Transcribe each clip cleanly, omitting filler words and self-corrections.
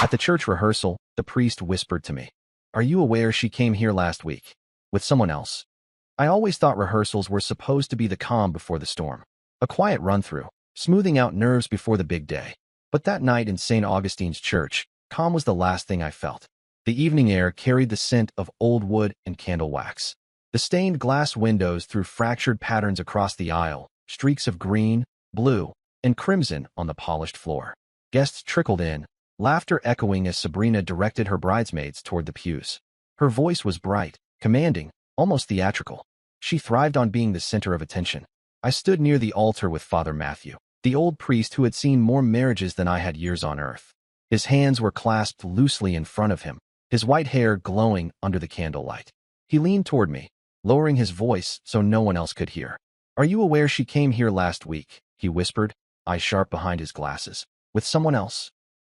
At the church rehearsal, the priest whispered to me, "Are you aware she came here last week? With someone else?" I always thought rehearsals were supposed to be the calm before the storm. A quiet run-through, smoothing out nerves before the big day. But that night in St. Augustine's church, calm was the last thing I felt. The evening air carried the scent of old wood and candle wax. The stained glass windows threw fractured patterns across the aisle, streaks of green, blue, and crimson on the polished floor. Guests trickled in, laughter echoing as Sabrina directed her bridesmaids toward the pews. Her voice was bright, commanding, almost theatrical. She thrived on being the center of attention. I stood near the altar with Father Matthew, the old priest who had seen more marriages than I had years on earth. His hands were clasped loosely in front of him, his white hair glowing under the candlelight. He leaned toward me, lowering his voice so no one else could hear. "Are you aware she came here last week?" he whispered, eyes sharp behind his glasses. "With someone else?"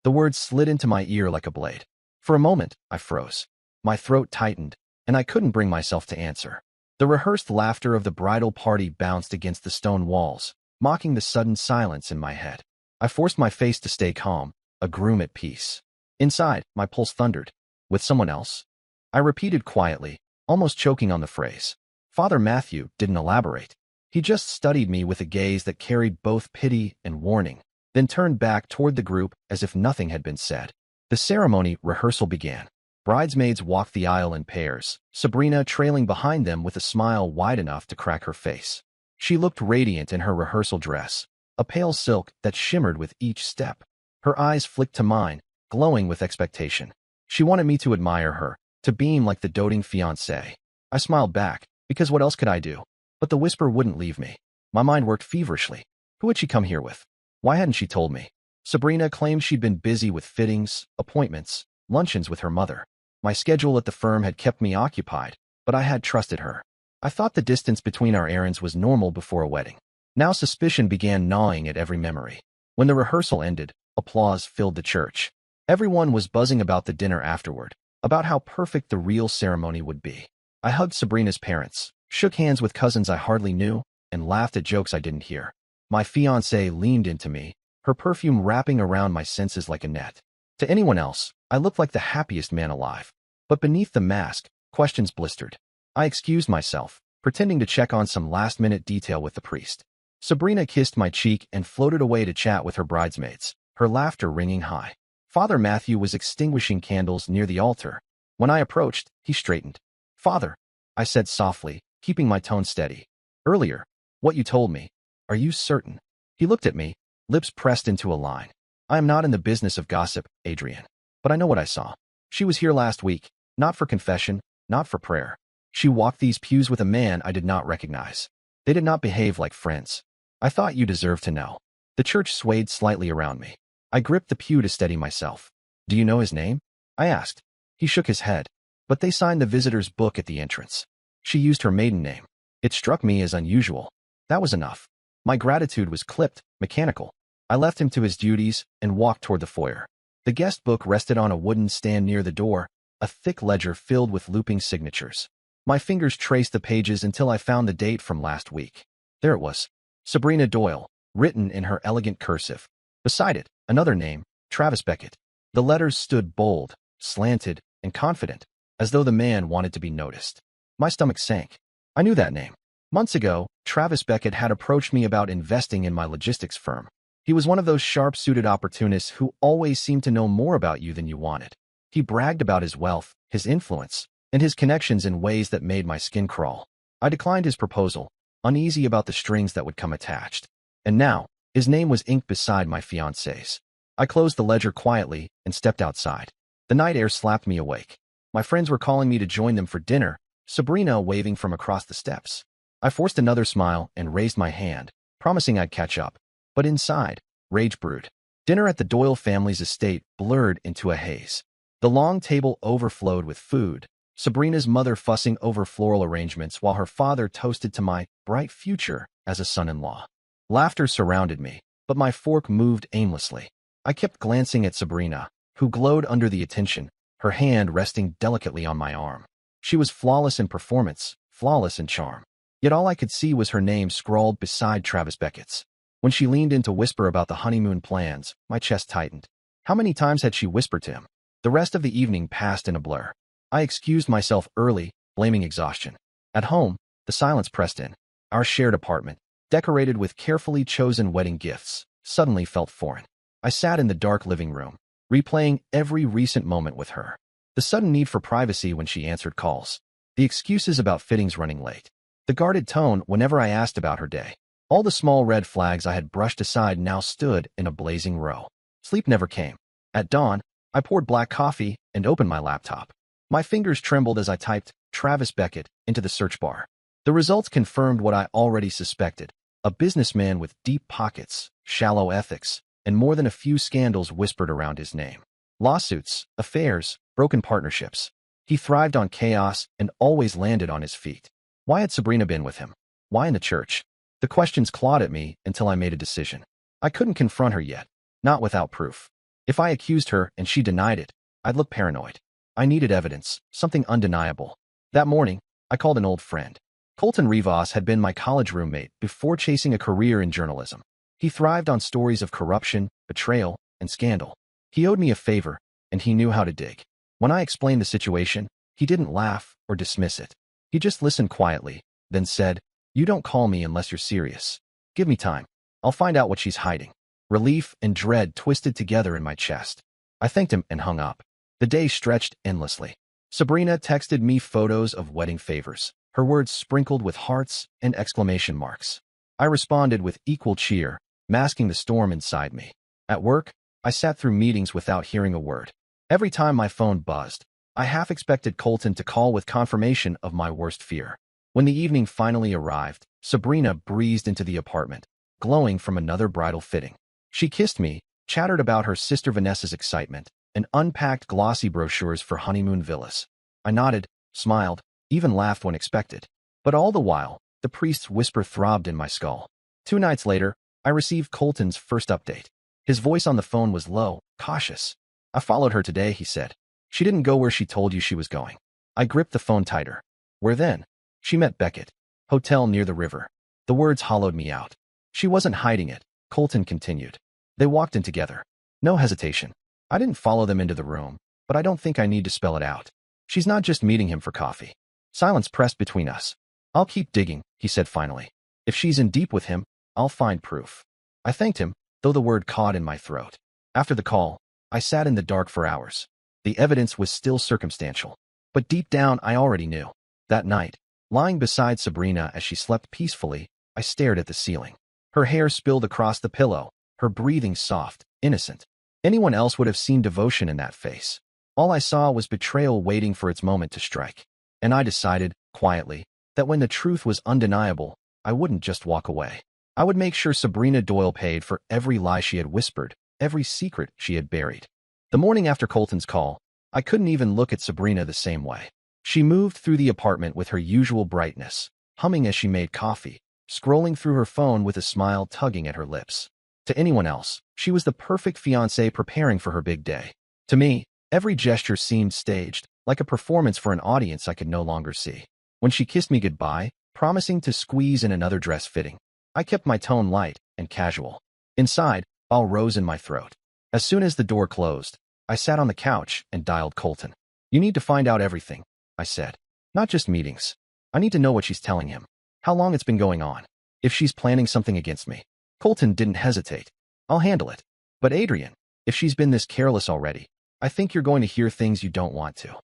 The words slid into my ear like a blade. For a moment, I froze. My throat tightened, and I couldn't bring myself to answer. The rehearsed laughter of the bridal party bounced against the stone walls, mocking the sudden silence in my head. I forced my face to stay calm, a groom at peace. Inside, my pulse thundered. "With someone else?" I repeated quietly, almost choking on the phrase. Father Matthew didn't elaborate. He just studied me with a gaze that carried both pity and warning, then turned back toward the group as if nothing had been said. The ceremony rehearsal began. Bridesmaids walked the aisle in pairs, Sabrina trailing behind them with a smile wide enough to crack her face. She looked radiant in her rehearsal dress, a pale silk that shimmered with each step. Her eyes flicked to mine, glowing with expectation. She wanted me to admire her, to beam like the doting fiancée. I smiled back, because what else could I do? But the whisper wouldn't leave me. My mind worked feverishly. Who had she come here with? Why hadn't she told me? Sabrina claimed she'd been busy with fittings, appointments, luncheons with her mother. My schedule at the firm had kept me occupied, but I had trusted her. I thought the distance between our errands was normal before a wedding. Now suspicion began gnawing at every memory. When the rehearsal ended, applause filled the church. Everyone was buzzing about the dinner afterward, about how perfect the real ceremony would be. I hugged Sabrina's parents, shook hands with cousins I hardly knew, and laughed at jokes I didn't hear. My fiancée leaned into me, her perfume wrapping around my senses like a net. To anyone else, I looked like the happiest man alive. But beneath the mask, questions blistered. I excused myself, pretending to check on some last-minute detail with the priest. Sabrina kissed my cheek and floated away to chat with her bridesmaids, her laughter ringing high. Father Matthew was extinguishing candles near the altar. When I approached, he straightened. "Father," I said softly, keeping my tone steady. "Earlier, what you told me. Are you certain?" He looked at me, lips pressed into a line. "I am not in the business of gossip, Adrian. But I know what I saw. She was here last week, not for confession, not for prayer. She walked these pews with a man I did not recognize. They did not behave like friends. I thought you deserved to know." The church swayed slightly around me. I gripped the pew to steady myself. "Do you know his name?" I asked. He shook his head. "But they signed the visitor's book at the entrance. She used her maiden name." It struck me as unusual. That was enough. My gratitude was clipped, mechanical. I left him to his duties and walked toward the foyer. The guest book rested on a wooden stand near the door, a thick ledger filled with looping signatures. My fingers traced the pages until I found the date from last week. There it was. Sabrina Doyle, written in her elegant cursive. Beside it, another name, Travis Beckett. The letters stood bold, slanted, and confident, as though the man wanted to be noticed. My stomach sank. I knew that name. Months ago, Travis Beckett had approached me about investing in my logistics firm. He was one of those sharp-suited opportunists who always seemed to know more about you than you wanted. He bragged about his wealth, his influence, and his connections in ways that made my skin crawl. I declined his proposal, uneasy about the strings that would come attached. And now, his name was inked beside my fiancée's. I closed the ledger quietly and stepped outside. The night air slapped me awake. My friends were calling me to join them for dinner, Sabrina waving from across the steps. I forced another smile and raised my hand, promising I'd catch up. But inside, rage brewed. Dinner at the Doyle family's estate blurred into a haze. The long table overflowed with food, Sabrina's mother fussing over floral arrangements while her father toasted to my bright future as a son-in-law. Laughter surrounded me, but my fork moved aimlessly. I kept glancing at Sabrina, who glowed under the attention, her hand resting delicately on my arm. She was flawless in performance, flawless in charm. Yet all I could see was her name scrawled beside Travis Beckett's. When she leaned in to whisper about the honeymoon plans, my chest tightened. How many times had she whispered to him? The rest of the evening passed in a blur. I excused myself early, blaming exhaustion. At home, the silence pressed in. Our shared apartment, decorated with carefully chosen wedding gifts, suddenly felt foreign. I sat in the dark living room, replaying every recent moment with her. The sudden need for privacy when she answered calls. The excuses about fittings running late. The guarded tone whenever I asked about her day. All the small red flags I had brushed aside now stood in a blazing row. Sleep never came. At dawn, I poured black coffee and opened my laptop. My fingers trembled as I typed Travis Beckett into the search bar. The results confirmed what I already suspected. A businessman with deep pockets, shallow ethics, and more than a few scandals whispered around his name. Lawsuits, affairs, broken partnerships. He thrived on chaos and always landed on his feet. Why had Sabrina been with him? Why in the church? The questions clawed at me until I made a decision. I couldn't confront her yet, not without proof. If I accused her and she denied it, I'd look paranoid. I needed evidence, something undeniable. That morning, I called an old friend. Colton Rivas had been my college roommate before chasing a career in journalism. He thrived on stories of corruption, betrayal, and scandal. He owed me a favor, and he knew how to dig. When I explained the situation, he didn't laugh or dismiss it. He just listened quietly, then said, "You don't call me unless you're serious. Give me time. I'll find out what she's hiding." Relief and dread twisted together in my chest. I thanked him and hung up. The day stretched endlessly. Sabrina texted me photos of wedding favors, her words sprinkled with hearts and exclamation marks. I responded with equal cheer, masking the storm inside me. At work, I sat through meetings without hearing a word. Every time my phone buzzed, I half expected Colton to call with confirmation of my worst fear. When the evening finally arrived, Sabrina breezed into the apartment, glowing from another bridal fitting. She kissed me, chattered about her sister Vanessa's excitement, and unpacked glossy brochures for honeymoon villas. I nodded, smiled, even laughed when expected. But all the while, the priest's whisper throbbed in my skull. 2 nights later, I received Colton's first update. His voice on the phone was low, cautious. "I followed her today," he said. "She didn't go where she told you she was going." I gripped the phone tighter. "Where then?" "She met Beckett. Hotel near the river." The words hollowed me out. "She wasn't hiding it," Colton continued. "They walked in together. No hesitation. I didn't follow them into the room, but I don't think I need to spell it out. She's not just meeting him for coffee." Silence pressed between us. "I'll keep digging," he said finally. "If she's in deep with him, I'll find proof." I thanked him, though the word caught in my throat. After the call, I sat in the dark for hours. The evidence was still circumstantial, but deep down I already knew. That night, lying beside Sabrina as she slept peacefully, I stared at the ceiling. Her hair spilled across the pillow, her breathing soft, innocent. Anyone else would have seen devotion in that face. All I saw was betrayal waiting for its moment to strike. And I decided, quietly, that when the truth was undeniable, I wouldn't just walk away. I would make sure Sabrina Doyle paid for every lie she had whispered, every secret she had buried. The morning after Colton's call, I couldn't even look at Sabrina the same way. She moved through the apartment with her usual brightness, humming as she made coffee, scrolling through her phone with a smile tugging at her lips. To anyone else, she was the perfect fiancée preparing for her big day. To me, every gesture seemed staged, like a performance for an audience I could no longer see. When she kissed me goodbye, promising to squeeze in another dress fitting, I kept my tone light and casual. Inside, all rose in my throat. As soon as the door closed, I sat on the couch and dialed Colton. "You need to find out everything," I said. "Not just meetings. I need to know what she's telling him, how long it's been going on, if she's planning something against me." Colton didn't hesitate. "I'll handle it. But Adrian, if she's been this careless already, I think you're going to hear things you don't want to."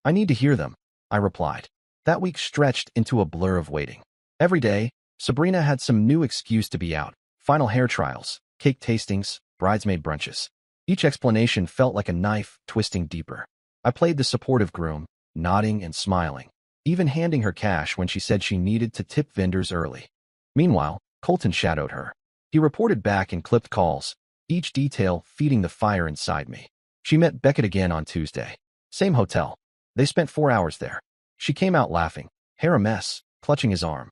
"I need to hear them," I replied. That week stretched into a blur of waiting. Every day, Sabrina had some new excuse to be out. Final hair trials, cake tastings, bridesmaid brunches. Each explanation felt like a knife twisting deeper. I played the supportive groom, nodding and smiling, even handing her cash when she said she needed to tip vendors early. Meanwhile, Colton shadowed her. He reported back in clipped calls, each detail feeding the fire inside me. She met Beckett again on Tuesday. Same hotel. They spent 4 hours there. She came out laughing, hair a mess, clutching his arm.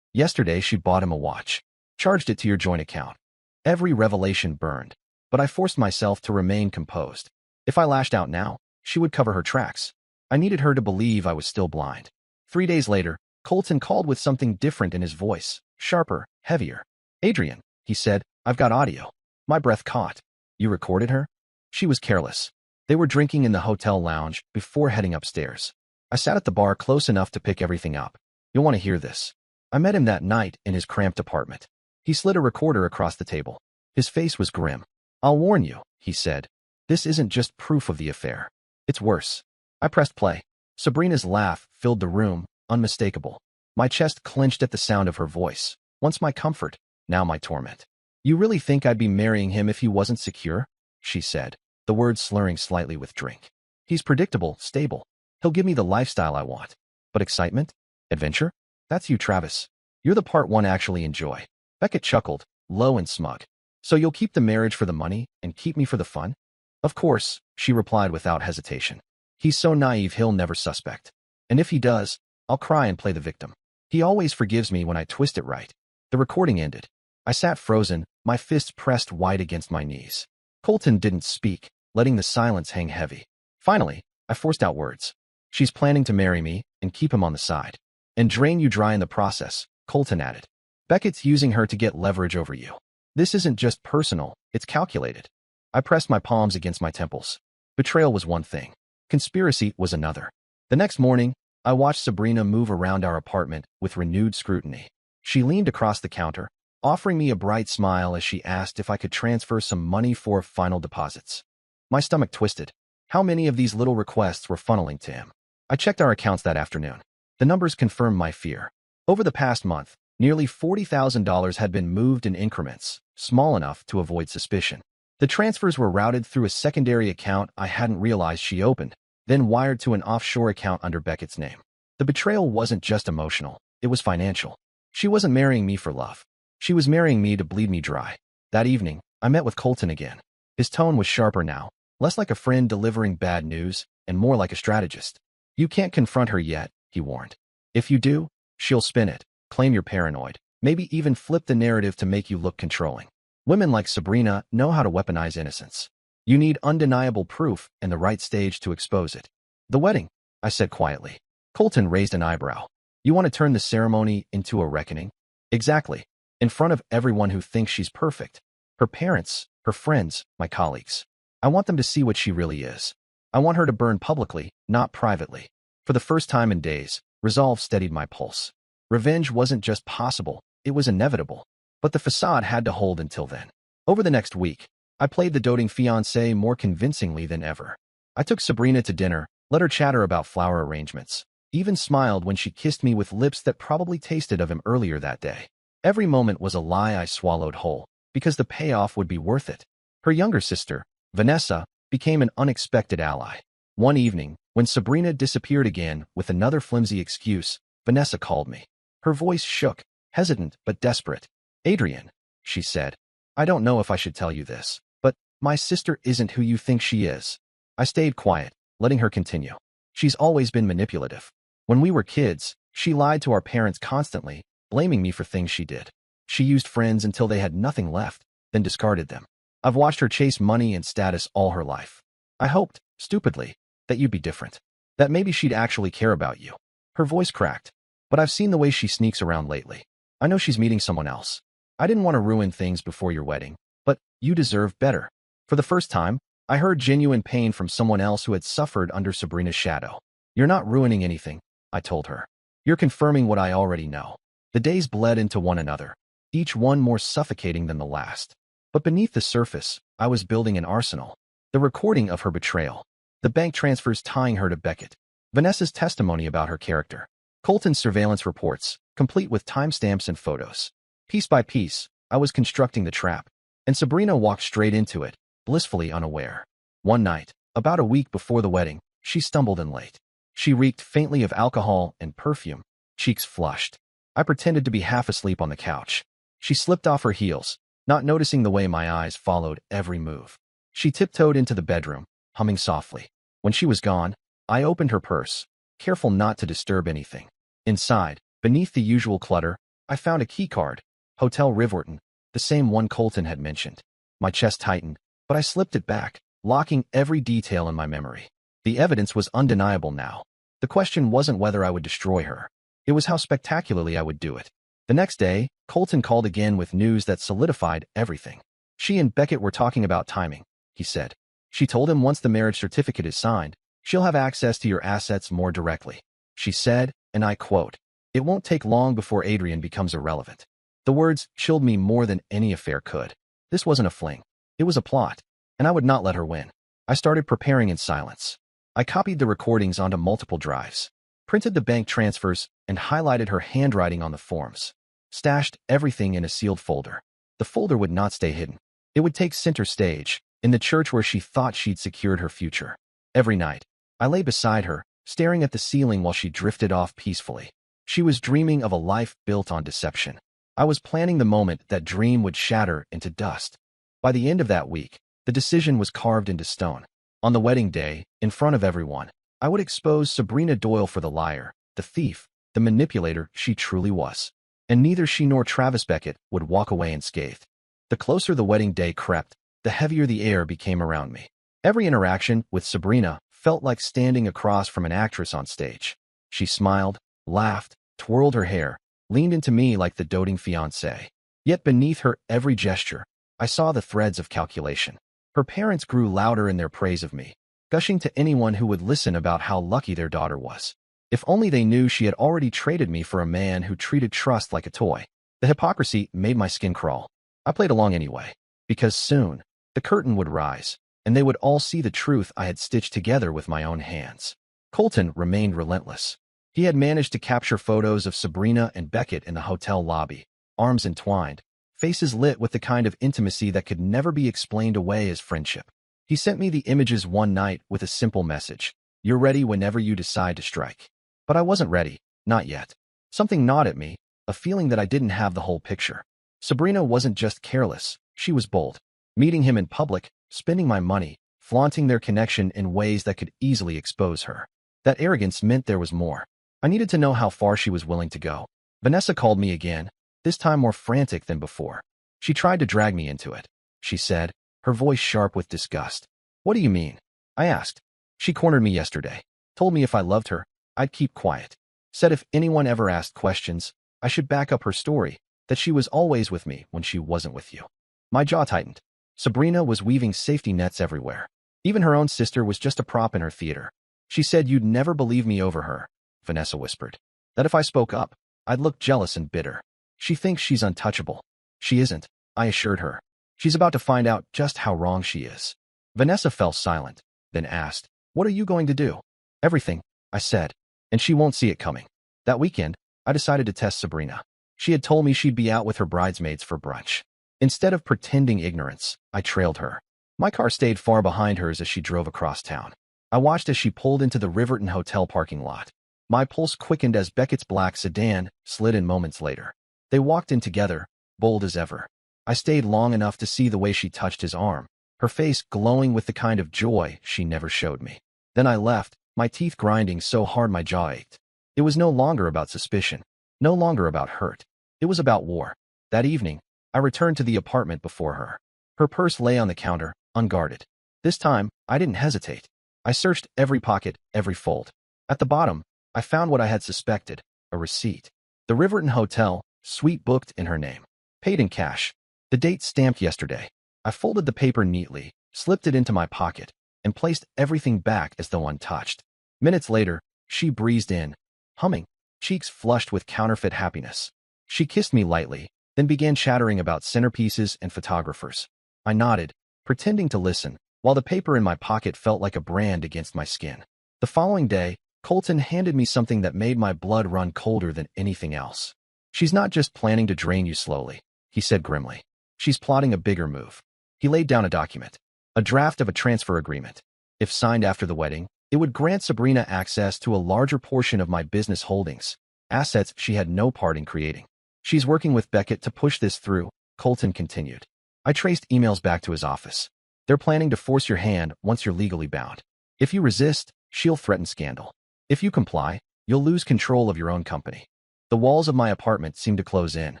Yesterday she bought him a watch. Charged it to your joint account. Every revelation burned, but I forced myself to remain composed. If I lashed out now, she would cover her tracks. I needed her to believe I was still blind. 3 days later, Colton called with something different in his voice, sharper, heavier. "Adrian," he said, "I've got audio." My breath caught. "You recorded her?" She was careless. They were drinking in the hotel lounge before heading upstairs. I sat at the bar close enough to pick everything up. You'll want to hear this. I met him that night in his cramped apartment. He slid a recorder across the table. His face was grim. I'll warn you, he said. This isn't just proof of the affair. It's worse. I pressed play. Sabrina's laugh filled the room, unmistakable. My chest clenched at the sound of her voice. Once my comfort, now my torment. You really think I'd be marrying him if he wasn't secure? She said, the words slurring slightly with drink. He's predictable, stable. He'll give me the lifestyle I want. But excitement? Adventure? That's you, Travis. You're the part one actually enjoy. Beckett chuckled, low and smug. So you'll keep the marriage for the money and keep me for the fun? Of course, she replied without hesitation. He's so naive he'll never suspect. And if he does, I'll cry and play the victim. He always forgives me when I twist it right. The recording ended. I sat frozen, my fists pressed wide against my knees. Colton didn't speak, letting the silence hang heavy. Finally, I forced out words. She's planning to marry me and keep him on the side. And drain you dry in the process, Colton added. Beckett's using her to get leverage over you. This isn't just personal, it's calculated. I pressed my palms against my temples. Betrayal was one thing. Conspiracy was another. The next morning, I watched Sabrina move around our apartment with renewed scrutiny. She leaned across the counter, offering me a bright smile as she asked if I could transfer some money for final deposits. My stomach twisted. How many of these little requests were funneling to him? I checked our accounts that afternoon. The numbers confirmed my fear. Over the past month, nearly $40,000 had been moved in increments, small enough to avoid suspicion. The transfers were routed through a secondary account I hadn't realized she opened, then wired to an offshore account under Beckett's name. The betrayal wasn't just emotional, it was financial. She wasn't marrying me for love. She was marrying me to bleed me dry. That evening, I met with Colton again. His tone was sharper now, less like a friend delivering bad news, and more like a strategist. You can't confront her yet, he warned. If you do, she'll spin it, claim you're paranoid, maybe even flip the narrative to make you look controlling. Women like Sabrina know how to weaponize innocence. You need undeniable proof and the right stage to expose it. The wedding, I said quietly. Colton raised an eyebrow. You want to turn the ceremony into a reckoning? Exactly. In front of everyone who thinks she's perfect. Her parents, her friends, my colleagues. I want them to see what she really is. I want her to burn publicly, not privately. For the first time in days, resolve steadied my pulse. Revenge wasn't just possible, it was inevitable. But the facade had to hold until then. Over the next week, I played the doting fiancé more convincingly than ever. I took Sabrina to dinner, let her chatter about flower arrangements, even smiled when she kissed me with lips that probably tasted of him earlier that day. Every moment was a lie I swallowed whole, because the payoff would be worth it. Her younger sister, Vanessa, became an unexpected ally. One evening, when Sabrina disappeared again with another flimsy excuse, Vanessa called me. Her voice shook, hesitant but desperate. Adrian, she said, I don't know if I should tell you this, but my sister isn't who you think she is. I stayed quiet, letting her continue. She's always been manipulative. When we were kids, she lied to our parents constantly, blaming me for things she did. She used friends until they had nothing left, then discarded them. I've watched her chase money and status all her life. I hoped, stupidly, that you'd be different. That maybe she'd actually care about you. Her voice cracked. But I've seen the way she sneaks around lately. I know she's meeting someone else. I didn't want to ruin things before your wedding, but you deserve better. For the first time, I heard genuine pain from someone else who had suffered under Sabrina's shadow. You're not ruining anything, I told her. You're confirming what I already know. The days bled into one another, each one more suffocating than the last. But beneath the surface, I was building an arsenal. The recording of her betrayal. The bank transfers tying her to Beckett. Vanessa's testimony about her character. Colton's surveillance reports, complete with timestamps and photos. Piece by piece, I was constructing the trap. And Sabrina walked straight into it, blissfully unaware. One night, about a week before the wedding, she stumbled in late. She reeked faintly of alcohol and perfume, cheeks flushed. I pretended to be half asleep on the couch. She slipped off her heels, not noticing the way my eyes followed every move. She tiptoed into the bedroom, humming softly. When she was gone, I opened her purse, careful not to disturb anything. Inside, beneath the usual clutter, I found a keycard, Hotel Riverton, the same one Colton had mentioned. My chest tightened, but I slipped it back, locking every detail in my memory. The evidence was undeniable now. The question wasn't whether I would destroy her. It was how spectacularly I would do it. The next day, Colton called again with news that solidified everything. She and Beckett were talking about timing, he said. She told him once the marriage certificate is signed, she'll have access to your assets more directly. She said, and I quote, "It won't take long before Adrian becomes irrelevant." The words chilled me more than any affair could. This wasn't a fling. It was a plot, and I would not let her win. I started preparing in silence. I copied the recordings onto multiple drives, printed the bank transfers, and highlighted her handwriting on the forms. Stashed everything in a sealed folder. The folder would not stay hidden. It would take center stage, in the church where she thought she'd secured her future. Every night, I lay beside her, staring at the ceiling while she drifted off peacefully. She was dreaming of a life built on deception. I was planning the moment that dream would shatter into dust. By the end of that week, the decision was carved into stone. On the wedding day, in front of everyone, I would expose Sabrina Doyle for the liar, the thief, the manipulator she truly was. And neither she nor Travis Beckett would walk away unscathed. The closer the wedding day crept, the heavier the air became around me. Every interaction with Sabrina felt like standing across from an actress on stage. She smiled, laughed, twirled her hair, leaned into me like the doting fiancée. Yet beneath her every gesture, I saw the threads of calculation. Her parents grew louder in their praise of me, gushing to anyone who would listen about how lucky their daughter was. If only they knew she had already traded me for a man who treated trust like a toy. The hypocrisy made my skin crawl. I played along anyway, because soon, the curtain would rise, and they would all see the truth I had stitched together with my own hands. Colton remained relentless. He had managed to capture photos of Sabrina and Beckett in the hotel lobby, arms entwined, faces lit with the kind of intimacy that could never be explained away as friendship. He sent me the images one night with a simple message: "You're ready whenever you decide to strike." But I wasn't ready, not yet. Something gnawed at me, a feeling that I didn't have the whole picture. Sabrina wasn't just careless, she was bold. Meeting him in public, spending my money, flaunting their connection in ways that could easily expose her. That arrogance meant there was more. I needed to know how far she was willing to go. Vanessa called me again, this time more frantic than before. She tried to drag me into it. She said, her voice sharp with disgust. "What do you mean?" I asked. She cornered me yesterday. Told me if I loved her, I'd keep quiet. Said if anyone ever asked questions, I should back up her story, that she was always with me when she wasn't with you. My jaw tightened. Sabrina was weaving safety nets everywhere. Even her own sister was just a prop in her theater. She said you'd never believe me over her, Vanessa whispered. That if I spoke up, I'd look jealous and bitter. She thinks she's untouchable. She isn't, I assured her. She's about to find out just how wrong she is. Vanessa fell silent, then asked, "What are you going to do?" "Everything," I said, "and she won't see it coming." That weekend, I decided to test Sabrina. She had told me she'd be out with her bridesmaids for brunch. Instead of pretending ignorance, I trailed her. My car stayed far behind hers as she drove across town. I watched as she pulled into the Riverton Hotel parking lot. My pulse quickened as Beckett's black sedan slid in moments later. They walked in together, bold as ever. I stayed long enough to see the way she touched his arm, her face glowing with the kind of joy she never showed me. Then I left, my teeth grinding so hard my jaw ached. It was no longer about suspicion, no longer about hurt. It was about war. That evening, I returned to the apartment before her. Her purse lay on the counter, unguarded. This time, I didn't hesitate. I searched every pocket, every fold. At the bottom, I found what I had suspected, a receipt. The Riverton Hotel, suite booked in her name. Paid in cash. The date stamped yesterday. I folded the paper neatly, slipped it into my pocket, and placed everything back as though untouched. Minutes later, she breezed in, humming, cheeks flushed with counterfeit happiness. She kissed me lightly, then began chattering about centerpieces and photographers. I nodded, pretending to listen, while the paper in my pocket felt like a brand against my skin. The following day, Colton handed me something that made my blood run colder than anything else. "She's not just planning to drain you slowly," he said grimly. "She's plotting a bigger move." He laid down a document, a draft of a transfer agreement. If signed after the wedding, it would grant Sabrina access to a larger portion of my business holdings, assets she had no part in creating. "She's working with Beckett to push this through," Colton continued. I traced emails back to his office. "They're planning to force your hand once you're legally bound. If you resist, she'll threaten scandal. If you comply, you'll lose control of your own company." The walls of my apartment seemed to close in.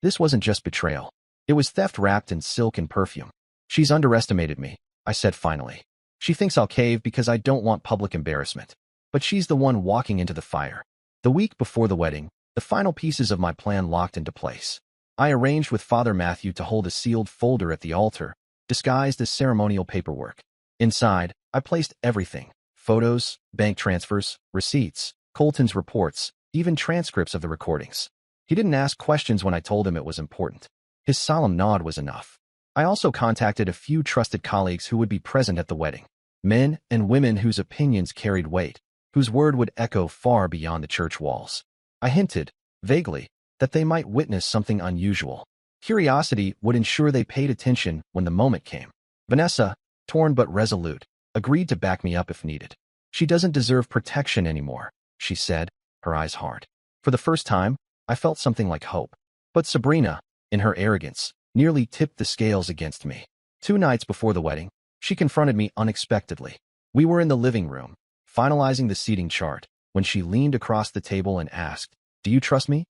This wasn't just betrayal. It was theft wrapped in silk and perfume. "She's underestimated me," I said finally. "She thinks I'll cave because I don't want public embarrassment. But she's the one walking into the fire." The week before the wedding, the final pieces of my plan locked into place. I arranged with Father Matthew to hold a sealed folder at the altar, disguised as ceremonial paperwork. Inside, I placed everything: photos, bank transfers, receipts, Colton's reports, even transcripts of the recordings. He didn't ask questions when I told him it was important. His solemn nod was enough. I also contacted a few trusted colleagues who would be present at the wedding. Men and women whose opinions carried weight, whose word would echo far beyond the church walls. I hinted, vaguely, that they might witness something unusual. Curiosity would ensure they paid attention when the moment came. Vanessa, torn but resolute, agreed to back me up if needed. "She doesn't deserve protection anymore," she said, her eyes hard. For the first time, I felt something like hope. But Sabrina, in her arrogance, nearly tipped the scales against me. 2 nights before the wedding, she confronted me unexpectedly. We were in the living room, finalizing the seating chart, when she leaned across the table and asked, "Do you trust me?"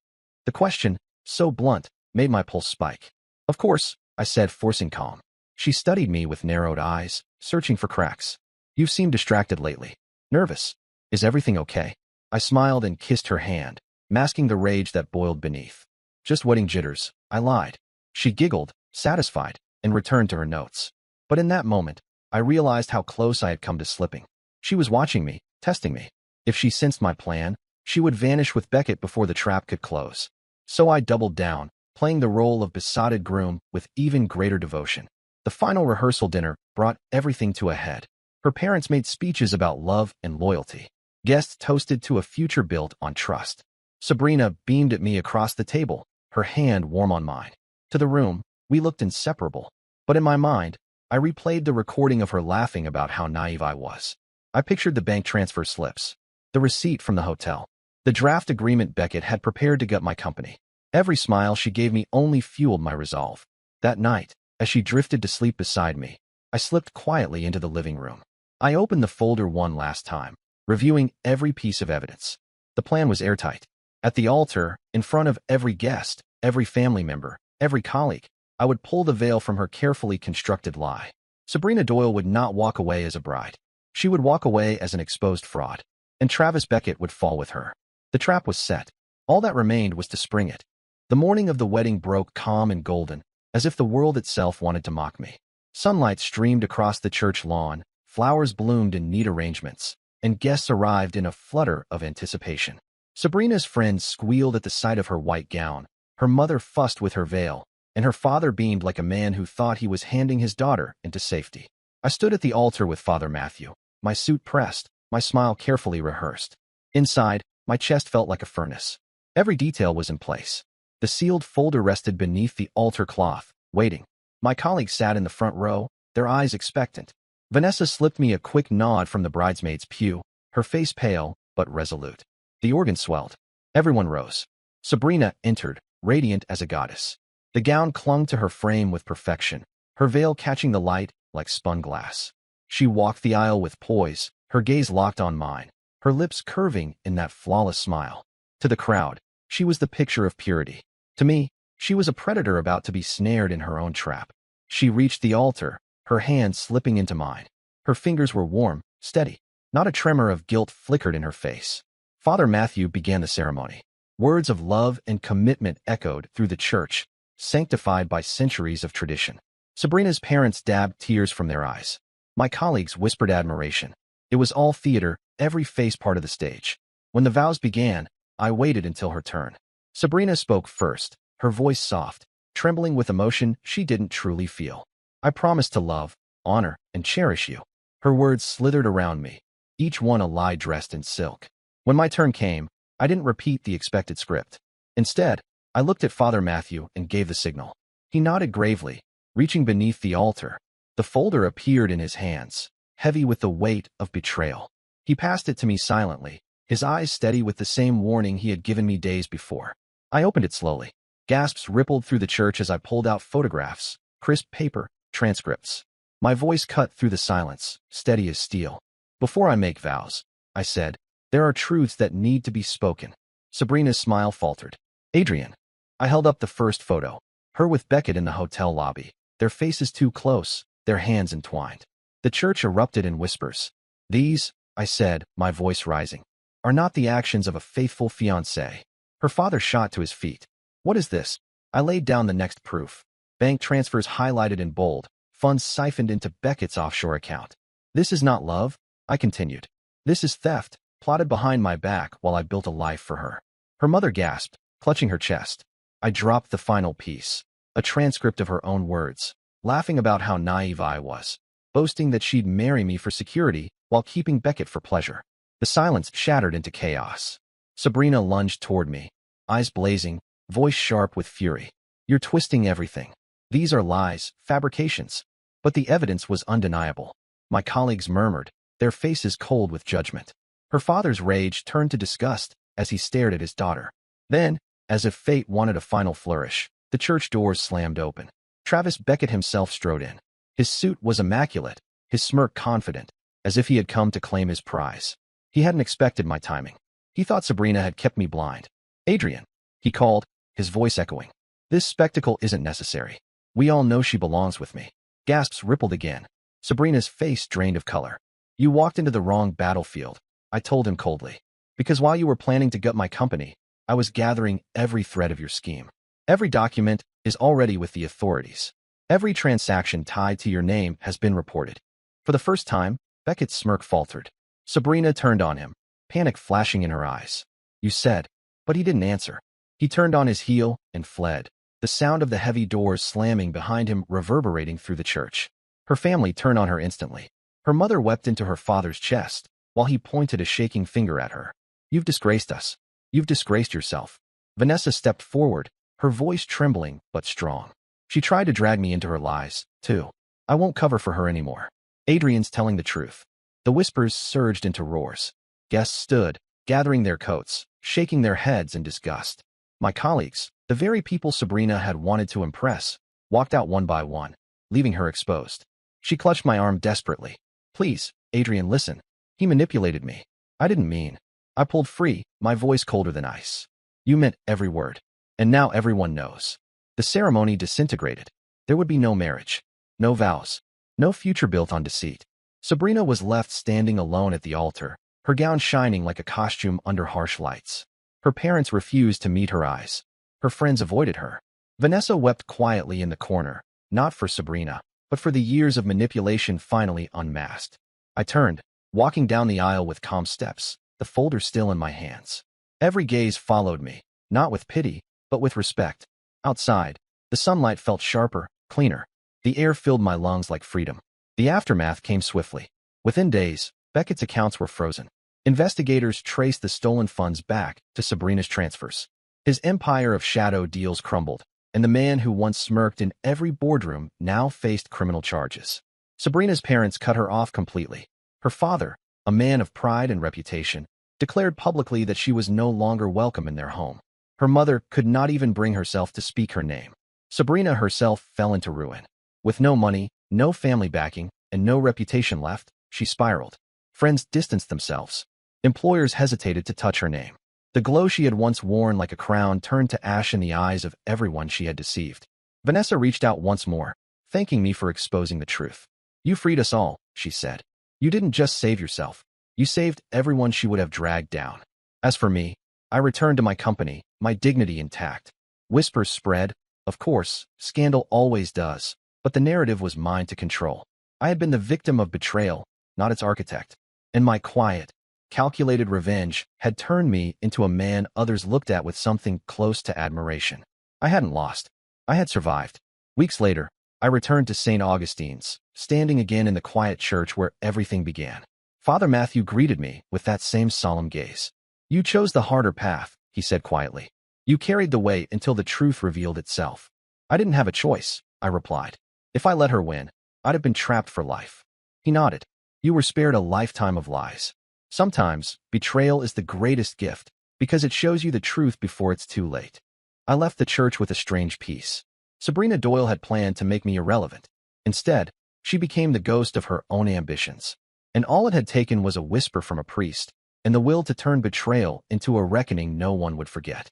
The question, so blunt, made my pulse spike. "Of course," I said, forcing calm. She studied me with narrowed eyes, searching for cracks. "You've seemed distracted lately. Nervous. Is everything okay?" I smiled and kissed her hand, masking the rage that boiled beneath. "Just wedding jitters," I lied. She giggled, satisfied, and returned to her notes. But in that moment, I realized how close I had come to slipping. She was watching me, testing me. If she sensed my plan, she would vanish with Beckett before the trap could close. So I doubled down, playing the role of besotted groom with even greater devotion. The final rehearsal dinner brought everything to a head. Her parents made speeches about love and loyalty. Guests toasted to a future built on trust. Sabrina beamed at me across the table, her hand warm on mine. To the room, we looked inseparable. But in my mind, I replayed the recording of her laughing about how naive I was. I pictured the bank transfer slips, the receipt from the hotel, the draft agreement Beckett had prepared to gut my company. Every smile she gave me only fueled my resolve. That night, as she drifted to sleep beside me, I slipped quietly into the living room. I opened the folder one last time, reviewing every piece of evidence. The plan was airtight. At the altar, in front of every guest, every family member, every colleague, I would pull the veil from her carefully constructed lie. Sabrina Doyle would not walk away as a bride. She would walk away as an exposed fraud. And Travis Beckett would fall with her. The trap was set. All that remained was to spring it. The morning of the wedding broke calm and golden, as if the world itself wanted to mock me. Sunlight streamed across the church lawn, flowers bloomed in neat arrangements, and guests arrived in a flutter of anticipation. Sabrina's friends squealed at the sight of her white gown, her mother fussed with her veil, and her father beamed like a man who thought he was handing his daughter into safety. I stood at the altar with Father Matthew, my suit pressed, my smile carefully rehearsed. Inside, my chest felt like a furnace. Every detail was in place. The sealed folder rested beneath the altar cloth, waiting. My colleagues sat in the front row, their eyes expectant. Vanessa slipped me a quick nod from the bridesmaid's pew, her face pale, but resolute. The organ swelled. Everyone rose. Sabrina entered, radiant as a goddess. The gown clung to her frame with perfection, her veil catching the light like spun glass. She walked the aisle with poise, her gaze locked on mine, her lips curving in that flawless smile. To the crowd, she was the picture of purity. To me, she was a predator about to be snared in her own trap. She reached the altar, her hand slipping into mine. Her fingers were warm, steady. Not a tremor of guilt flickered in her face. Father Matthew began the ceremony. Words of love and commitment echoed through the church, sanctified by centuries of tradition. Sabrina's parents dabbed tears from their eyes. My colleagues whispered admiration. It was all theater, every face part of the stage. When the vows began, I waited until her turn. Sabrina spoke first, her voice soft, trembling with emotion she didn't truly feel. "I promise to love, honor, and cherish you." Her words slithered around me, each one a lie dressed in silk. When my turn came, I didn't repeat the expected script. Instead, I looked at Father Matthew and gave the signal. He nodded gravely, reaching beneath the altar. The folder appeared in his hands, heavy with the weight of betrayal. He passed it to me silently, his eyes steady with the same warning he had given me days before. I opened it slowly. Gasps rippled through the church as I pulled out photographs, crisp paper, transcripts. My voice cut through the silence, steady as steel. "Before I make vows," I said, "there are truths that need to be spoken." Sabrina's smile faltered. "Adrian." I held up the first photo, her with Beckett in the hotel lobby, their faces too close, their hands entwined. The church erupted in whispers. "These," I said, my voice rising, "are not the actions of a faithful fiancé." Her father shot to his feet. "What is this?" I laid down the next proof. Bank transfers highlighted in bold, funds siphoned into Beckett's offshore account. This is not love, I continued. This is theft, plotted behind my back while I built a life for her. Her mother gasped, clutching her chest. I dropped the final piece, a transcript of her own words, laughing about how naive I was, boasting that she'd marry me for security while keeping Beckett for pleasure. The silence shattered into chaos. Sabrina lunged toward me, eyes blazing, voice sharp with fury. You're twisting everything. These are lies, fabrications. But the evidence was undeniable. My colleagues murmured, their faces cold with judgment. Her father's rage turned to disgust as he stared at his daughter. Then, as if fate wanted a final flourish, the church doors slammed open. Travis Beckett himself strode in. His suit was immaculate, his smirk confident, as if he had come to claim his prize. He hadn't expected my timing. He thought Sabrina had kept me blind. Adrian, he called, his voice echoing. This spectacle isn't necessary. We all know she belongs with me. Gasps rippled again. Sabrina's face drained of color. You walked into the wrong battlefield, I told him coldly. Because while you were planning to gut my company, I was gathering every thread of your scheme. Every document is already with the authorities. Every transaction tied to your name has been reported. For the first time, Beckett's smirk faltered. Sabrina turned on him, panic flashing in her eyes. You said, but he didn't answer. He turned on his heel and fled, the sound of the heavy doors slamming behind him reverberating through the church. Her family turned on her instantly. Her mother wept into her father's chest, while he pointed a shaking finger at her. You've disgraced us. You've disgraced yourself. Vanessa stepped forward, her voice trembling but strong. She tried to drag me into her lies, too. I won't cover for her anymore. Adrian's telling the truth. The whispers surged into roars. Guests stood, gathering their coats, shaking their heads in disgust. My colleagues, the very people Sabrina had wanted to impress, walked out one by one, leaving her exposed. She clutched my arm desperately. Please, Adrian, listen. He manipulated me. I didn't mean. I pulled free, my voice colder than ice. You meant every word. And now everyone knows. The ceremony disintegrated. There would be no marriage, no vows, no future built on deceit. Sabrina was left standing alone at the altar, her gown shining like a costume under harsh lights. Her parents refused to meet her eyes. Her friends avoided her. Vanessa wept quietly in the corner, not for Sabrina, but for the years of manipulation finally unmasked. I turned, walking down the aisle with calm steps, the folder still in my hands. Every gaze followed me, not with pity, but with respect. Outside, the sunlight felt sharper, cleaner. The air filled my lungs like freedom. The aftermath came swiftly. Within days, Beckett's accounts were frozen. Investigators traced the stolen funds back to Sabrina's transfers. His empire of shadow deals crumbled, and the man who once smirked in every boardroom now faced criminal charges. Sabrina's parents cut her off completely. Her father, a man of pride and reputation, declared publicly that she was no longer welcome in their home. Her mother could not even bring herself to speak her name. Sabrina herself fell into ruin. With no money, no family backing, and no reputation left, she spiraled. Friends distanced themselves. Employers hesitated to touch her name. The glow she had once worn like a crown turned to ash in the eyes of everyone she had deceived. Vanessa reached out once more, thanking me for exposing the truth. You freed us all, she said. You didn't just save yourself. You saved everyone she would have dragged down. As for me, I returned to my company, my dignity intact. Whispers spread. Of course, scandal always does. But the narrative was mine to control. I had been the victim of betrayal, not its architect. And my quiet, calculated revenge had turned me into a man others looked at with something close to admiration. I hadn't lost. I had survived. Weeks later, I returned to St. Augustine's, standing again in the quiet church where everything began. Father Matthew greeted me with that same solemn gaze. You chose the harder path, he said quietly. You carried the weight until the truth revealed itself. I didn't have a choice, I replied. If I let her win, I'd have been trapped for life. He nodded. You were spared a lifetime of lies. Sometimes, betrayal is the greatest gift, because it shows you the truth before it's too late. I left the church with a strange peace. Sabrina Doyle had planned to make me irrelevant. Instead, she became the ghost of her own ambitions. And all it had taken was a whisper from a priest, and the will to turn betrayal into a reckoning no one would forget.